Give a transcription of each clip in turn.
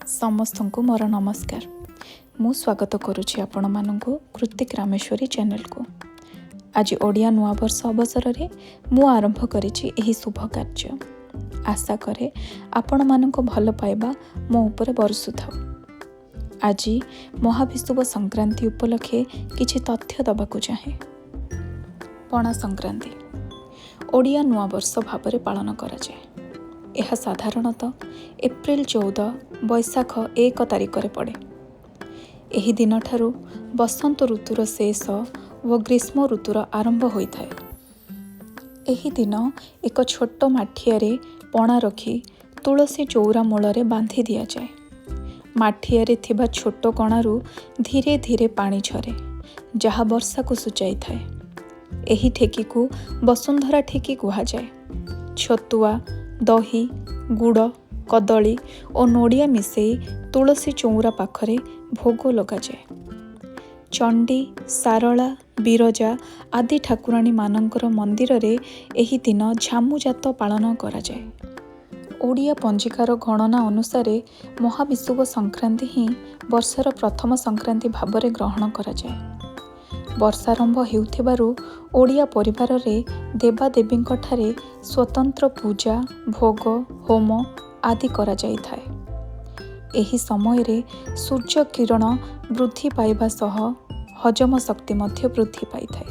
ସମସ୍ତଙ୍କୁ ମୋର ନମସ୍କାର। ମୁଁ ସ୍ୱାଗତ କରୁଛି ଆପଣମାନଙ୍କୁ କୃତିକ ରାମେଶ୍ୱରୀ ଚ୍ୟାନେଲକୁ। ଆଜି ଓଡ଼ିଆ ନୂଆବର୍ଷ ଅବସରରେ ମୁଁ ଆରମ୍ଭ କରିଛି ଏହି ଶୁଭ କାର୍ଯ୍ୟ। ଆଶା କରେ ଆପଣମାନଙ୍କ ଭଲ ପାଇବା ମୋ ଉପରେ ବର୍ଷୁଥାଉ। ଆଜି ମହାବିଷୁବ ସଂକ୍ରାନ୍ତି ଉପଲକ୍ଷେ କିଛି ତଥ୍ୟ ଦେବାକୁ ଚାହେଁ। ପଣା ସଂକ୍ରାନ୍ତି ଓଡ଼ିଆ ନୂଆବର୍ଷ ଭାବରେ ପାଳନ କରାଯାଏ। ଏହା ସାଧାରଣତଃ ଏପ୍ରିଲ 14 ବୈଶାଖ 1 ତାରିଖରେ ପଡ଼େ। ଏହି ଦିନଠାରୁ ବସନ୍ତ ଋତୁର ଶେଷ ଓ ଗ୍ରୀଷ୍ମ ଋତୁର ଆରମ୍ଭ ହୋଇଥାଏ। ଏହି ଦିନ ଏକ ଛୋଟ ମାଠିଆରେ ପଣା ରଖି ତୁଳସୀ ଚଉରା ମୂଳରେ ବାନ୍ଧି ଦିଆଯାଏ। ମାଠିଆରେ ଥିବା ଛୋଟ କଣାରୁ ଧୀରେ ଧୀରେ ପାଣି ଝରେ, ଯାହା ବର୍ଷାକୁ ସୂଚାଇଥାଏ। ଏହି ଠେକିକୁ ବସୁନ୍ଧରା ଠେକି କୁହାଯାଏ। ଛତୁଆ, ଦହି, ଗୁଡ଼, କଦଳୀ ଓ ନଡ଼ିଆ ମିଶାଇ ତୁଳସୀ ଚଉରା ପାଖରେ ଭୋଗ ଲଗାଯାଏ। ଚଣ୍ଡୀ, ସାରଳା, ବିରଜା ଆଦି ଠାକୁରାଣୀମାନଙ୍କର ମନ୍ଦିରରେ ଏହି ଦିନ ଝାମୁଯାତ ପାଳନ କରାଯାଏ। ଓଡ଼ିଆ ପଞ୍ଜିକାର ଗଣନା ଅନୁସାରେ ମହାବିଷୁବ ସଂକ୍ରାନ୍ତି ହିଁ ବର୍ଷର ପ୍ରଥମ ସଂକ୍ରାନ୍ତି ଭାବରେ ଗ୍ରହଣ କରାଯାଏ। ବର୍ଷାରମ୍ଭ ହେଉଥିବାରୁ ଓଡ଼ିଆ ପରିବାରରେ ଦେବାଦେବୀଙ୍କଠାରେ ସ୍ୱତନ୍ତ୍ର ପୂଜା, ଭୋଗ, ହୋମ ଆଦି କରାଯାଇଥାଏ। ଏହି ସମୟରେ ସୂର୍ଯ୍ୟ କିରଣ ବୃଦ୍ଧି ପାଇବା ସହ ହଜମ ଶକ୍ତି ମଧ୍ୟ ବୃଦ୍ଧି ପାଇଥାଏ।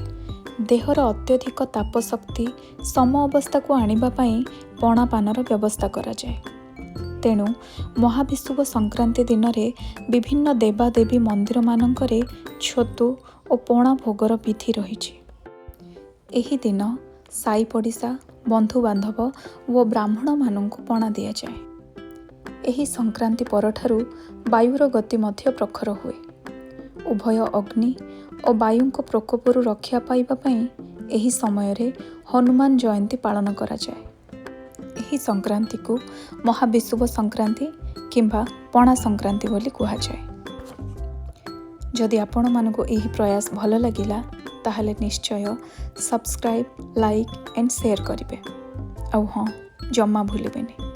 ଦେହର ଅତ୍ୟଧିକ ତାପ ଶକ୍ତି ସମ ଅବସ୍ଥାକୁ ଆଣିବା ପାଇଁ ପଣା ପାନର ବ୍ୟବସ୍ଥା କରାଯାଏ। ତେଣୁ ମହାବିଷୁବ ସଂକ୍ରାନ୍ତି ଦିନରେ ବିଭିନ୍ନ ଦେବାଦେବୀ ମନ୍ଦିରମାନଙ୍କରେ ଛତୁ ଓ ପଣା ଭୋଗର ବିଧି ରହିଛି। ଏହି ଦିନ ସାଇ ପଡ଼ିଶା, ବନ୍ଧୁବାନ୍ଧବ ଓ ବ୍ରାହ୍ମଣମାନଙ୍କୁ ପଣା ଦିଆଯାଏ। ଏହି ସଂକ୍ରାନ୍ତି ପରଠାରୁ ବାୟୁର ଗତି ମଧ୍ୟ ପ୍ରଖର ହୁଏ। ଉଭୟ ଅଗ୍ନି ଓ ବାୟୁଙ୍କ ପ୍ରକୋପରୁ ରକ୍ଷା ପାଇବା ପାଇଁ ଏହି ସମୟରେ ହନୁମାନ ଜୟନ୍ତୀ ପାଳନ କରାଯାଏ। ଏହି ସଂକ୍ରାନ୍ତିକୁ ମହାବିଷୁବ ସଂକ୍ରାନ୍ତି କିମ୍ବା ପଣା ସଂକ୍ରାନ୍ତି ବୋଲି କୁହାଯାଏ। ଯଦି ଆପଣମାନଙ୍କୁ ଏହି ପ୍ରୟାସ ଭଲ ଲାଗିଲା ତାହେଲେ ନିଶ୍ଚୟ ସବସ୍କ୍ରାଇବ୍, ଲାଇକ୍ ଆଣ୍ଡ ସେୟାର କରିବେ। ଆଉ ହଁ, ଜମା ଭୁଲିବେନି।